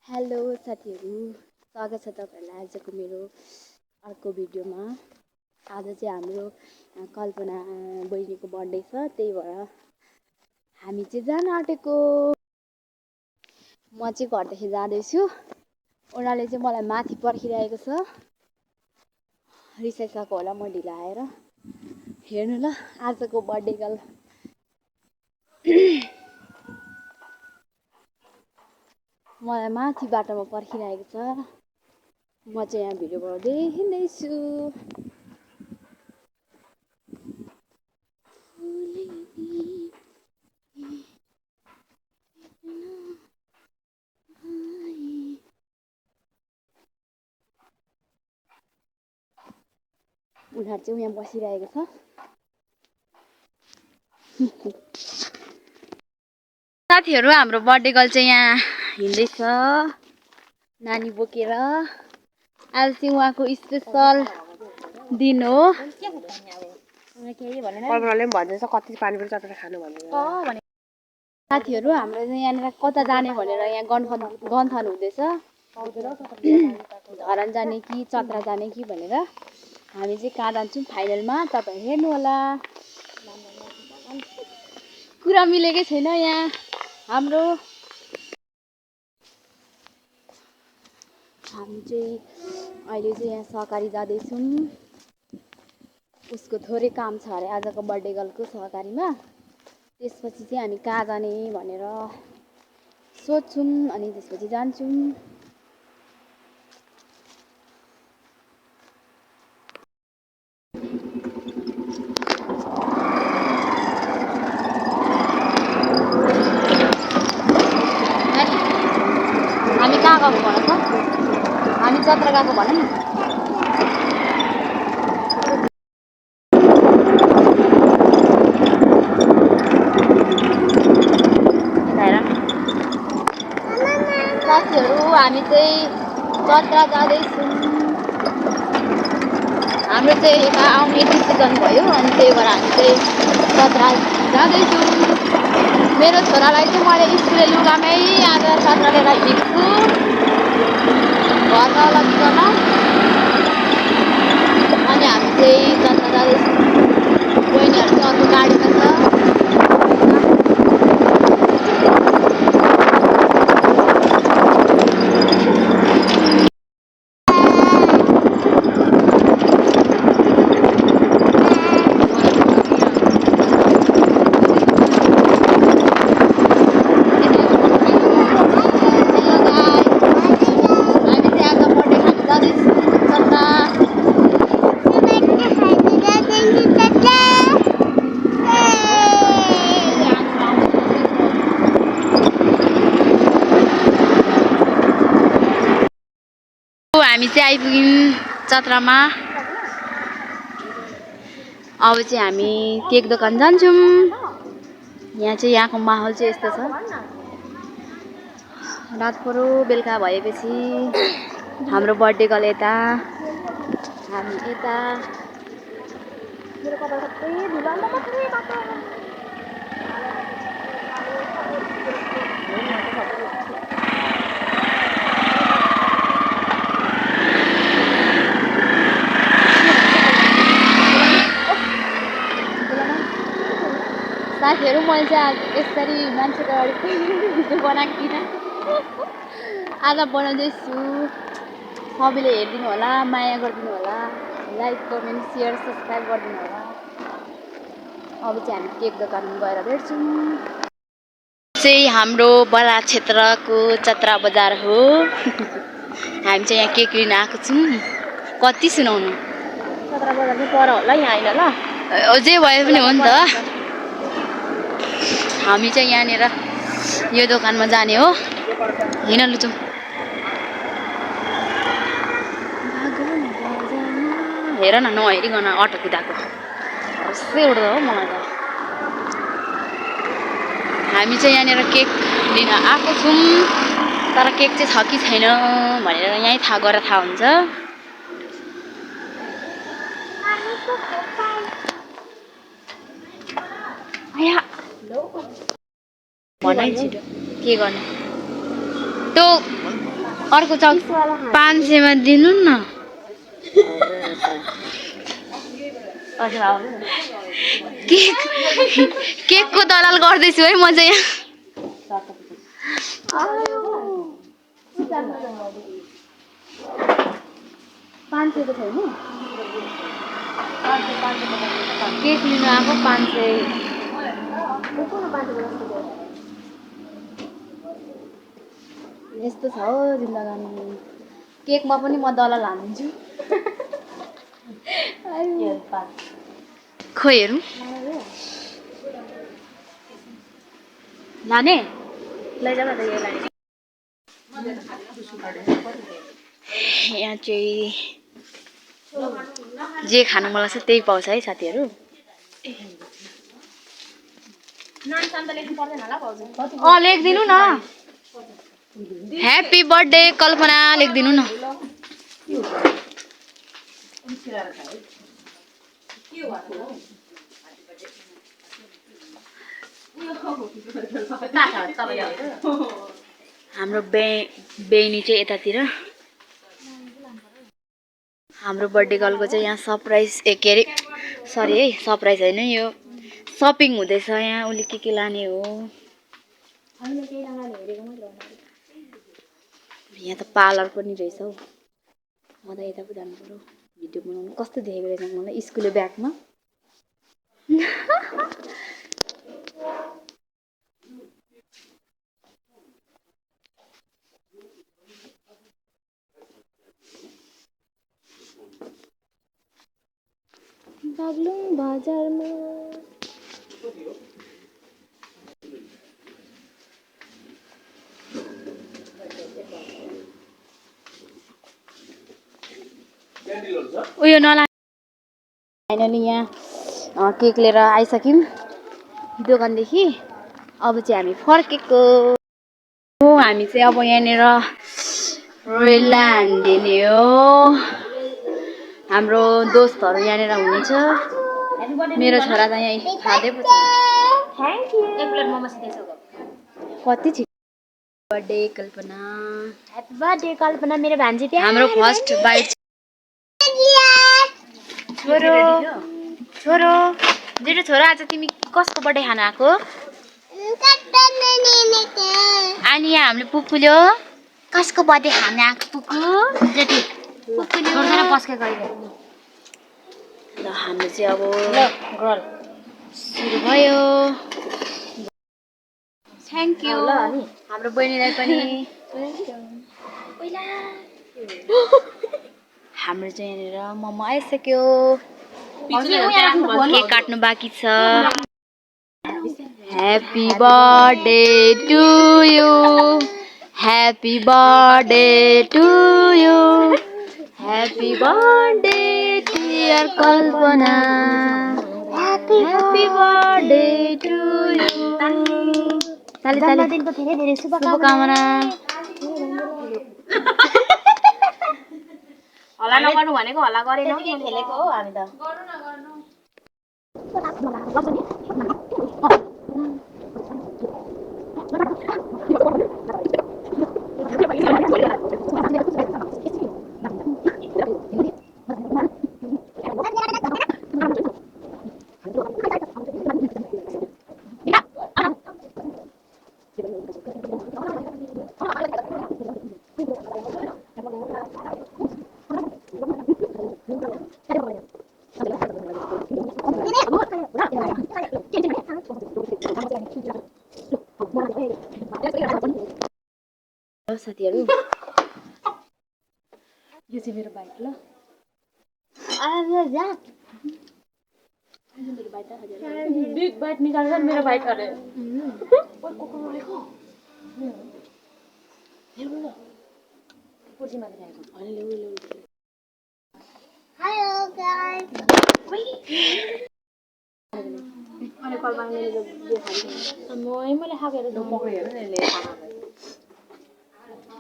Hello साथीहरू, स्वागत छ तपाईहरुलाई आजको मेरो अर्को भिडियोमा। आज चाहिँ हाम्रो कल्पना बहिनीको बर्थडे छ, त्यही भएर हामी चाहिँ जान आँटेको। म चाहिँ घरदेखि जाँदैछु, उनीहरूले चाहिँ मलाई माथि पर्खिरहेको छ। रिसाइसकेको होला म ढिलो आएर। हेर्नु ल आजको बर्थडे गर्ल। मलाई माथि बाटोमा पर्खिरहेको छ। म चाहिँ यहाँ भिडियो बनाउँदै हिँड्दैछु। उनीहरू चाहिँ यहाँ बसिरहेको छ। साथीहरू, हाम्रो बर्थडे गर्ल चाहिँ यहाँ हिँड्दैछ नानी बोकेर। आज चाहिँ उहाँको स्पेसल दिन हो। साथीहरू, हाम्रो यहाँनिर कता जाने भनेर यहाँ गन्थन हुँदैछ। धरान जाने कि चत्रा जाने कि भनेर। हामी चाहिँ कहाँ जान्छौँ फाइनलमा तपाईहरु हेर्नु होला। कुरा मिलेकै छैन यहाँ हाम्रो। हामी चाहिँ अहिले चाहिँ यहाँ सहकारी जाँदैछौँ। उसको थोरै काम छ अरे आजको बर्थडे गर्लको सहकारीमा। त्यसपछि चाहिँ हामी कहाँ जाने भनेर सोध्छौँ अनि त्यसपछि जान्छौँ। हामी कहाँ गएको भन त? हामी चत्रा गएको भन नि। साथीहरू, हामी चाहिँ चत्रा जाँदैछौँ। हाम्रो चाहिँ यता आउने डिसिजन भयो अनि त्यही भएर हामी चाहिँ चत्रा जाँदैछौँ। मेरो छोरालाई चाहिँ मैले स्कुले लुगामै आज चत्रा लिएर हिँड्छु घरमा लगिकन। अनि हामी चाहिँ चत्रा जाँदैछौँ। बहिनीहरू चाहिँ अर्को गाडीमा छ। हामी चाहिँ आइपुग्यौँ चत्रामा। अब चाहिँ हामी केक दोकान जान्छौँ। यहाँ चाहिँ यहाँको माहौल चाहिँ यस्तो छ। रात परो बेलुका भएपछि हाम्रो बर्थडे गर्ल यता, हामी यता। मेरो कपाल सबै धुलो साथीहरू, मैले चाहिँ यसरी मान्छेको अगाडि भिडियो बनाएको थिइनँ। आज बनाउँदैछु। सबैले हेरिदिनु होला, माया गरिदिनु होला, लाइक कमेन्ट सेयर सब्सक्राइब गरिदिनु होला। अब चाहिँ हामी केक दोकान गएर भेट्छौँ। चाहिँ हाम्रो बला क्षेत्रको चत्रा बजार हो। हामी चाहिँ यहाँ केक लिन आएको छौँ। कति सुनाउनु? चत्रा बजार चाहिँ पर होला, यहाँ होइन ल। जे भए पनि हो नि त। हामी चाहिँ यहाँनिर यो दोकानमा जाने हो। हिँड लुचौँ। हेर न नहेरिकन अटो कुदाएको कसै उड्दो हो मलाई त। हामी चाहिँ यहाँनिर केक लिन आएको छौँ, तर केक चाहिँ छ कि छैन भनेर यहीँ थाहा गरेर थाहा हुन्छ। भन है छिटो के गर्ने? त्यो अर्को 500 मा दिनु न। केकको दलाल गर्दैछु है म चाहिँ यहाँ। 500 को छैन केक लिनु आएको 500 यस्तो छ हो जिन्दगानी। केकमा पनि म दलाल हान्छु। खोइ हेरौँ लाने लैजाऊ न त यो लाने। यहाँ चाहिँ जे खानु मन लाग्छ त्यही पाउँछ है साथीहरू। लेखिदिनु न। ह्याप्पी बर्थडे कल्पना लेखिदिनु न। हाम्रो बेनी चाहिँ यतातिर। हाम्रो बर्थडे गर्लको चाहिँ यहाँ सरप्राइज के अरे सरी है सरप्राइज होइन यो सपिङ हुँदैछ यहाँ। उसले के लाने हो। यहाँ त पार्लर पनि रहेछ हौ। म त यता पो जानु पर्यो भिडियो बनाउनु। कस्तो देखेको रहेछ मलाई स्कुले ब्यागमा। बागलुङ बजारमा उयो नला। फाइनली यहाँ केक लिएर आइसक्यौँ दोकानदेखि। अब चाहिँ हामी फर्केको। हामी चाहिँ अब यहाँनिर रोयलल्यान्ड दिने हो। हाम्रो दोस्तहरू यहाँनिर हुनुहुन्छ। मेरो छोरा त यहाँ खाँदै पो छ। Thank you. एक प्लेट मोमो सिधै कति छिटो बर्थडे कल्पना। ह्याप्पी बर्थडे कल्पना मेरो भान्जी त्यहाँ। हाम्रो फर्स्ट बाइट छोरो छोरो जेठो छोरो। आज तिमी कसको बर्थडे खान आएको। अनि यहाँ हामीले पुपुल्यो कसको बर्थडे खान आएको पुकु जेठी पुपुल्यो पस्के गइरहेको। ल हाम्रो चाहिँ अब गर्ल सुरु भयो। Thank you. हाम्रो बहिनीलाई पनि हाम्रो चाहिँ यहाँनिर मोमो आइसक्यो। केक काट्नु बाँकी छ। Happy birthday to you happy birthday to you happy birthday dear Kalpana happy birthday to you. जन्मदिनको धेरै धेरै शुभकामना। हल्ला नगर्नु भनेको हल्ला गरेनौ। खेलेको हो हामी त। साथीहरु यो चाहिँ मेरो बाइक ल। बिग बाइट निकालेर मेरो बाइक अरे हेलो गाइस। अनि कलबाङले जो खान्छ मैले खाएको हेरेर पक्रेर हेर्नु नि ले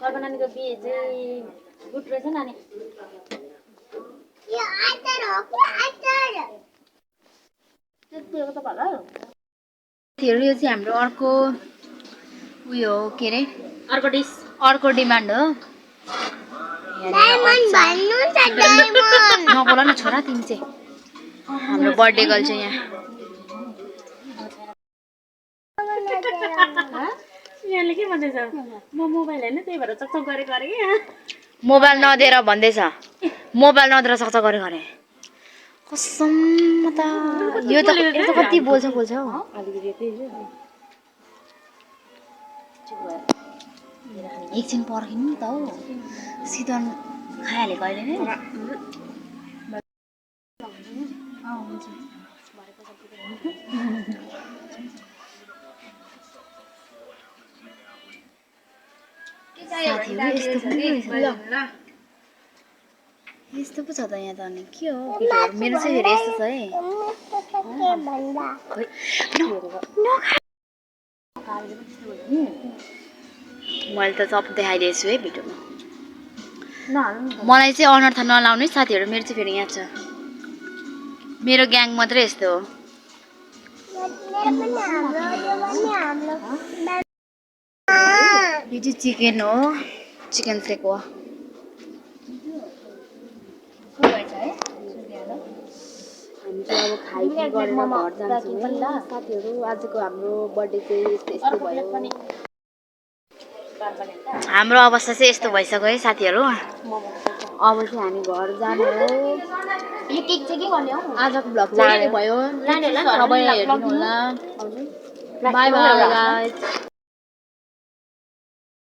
कल्पनाको बिहे चाहिँ गुड रहेछ नानी। यो आचार हो कि आचार त्यतिको त भला थियो। यो चाहिँ हाम्रो अर्को उयो हो के रे अर्को डिमान्ड हो। नबोला न छोरा तिमी चाहिँ हाम्रो बर्थडे गर्ल चाहिँ यहाँ यहाँले के भन्दैछ म मोबाइल हैन त्यही भएर चकचक गरेको अरे के मोबाइल नदिएर भन्दैछ मोबाइल नदिएर सक्छ गरे गरे कसम त यो त कति बोल्छ हौ अलिकति त्यही हो एकछिन पर्खिनु नि त हौ सिधन खाइहालेको अहिले नै यस्तो पो छ त यहाँ त अनि के हो केटाहरू मेरो चाहिँ फेरि यस्तो छ है मैले त सब देखाइदिएछु है भिडियोमा मलाई चाहिँ अनर्थ नलाउनु है साथीहरू मेरो चाहिँ फेरि यहाँ छ मेरो ग्याङ मात्रै यस्तो हो यो चाहिँ चिकन हो चिकन फ्लेक हो हामी चाहिँ अब खाइपी गरेर घर जान्छौँ है साथीहरू आजको हाम्रो बर्थडे चाहिँ यस्तो भयो हाम्रो अवस्था चाहिँ यस्तो भइसक्यो है साथीहरू अब चाहिँ हामी घर जानु हो आजको भ्लग चाहिँ यस्तो भयो सबैलाई हेरिदिनु होला बाई बाई गाइस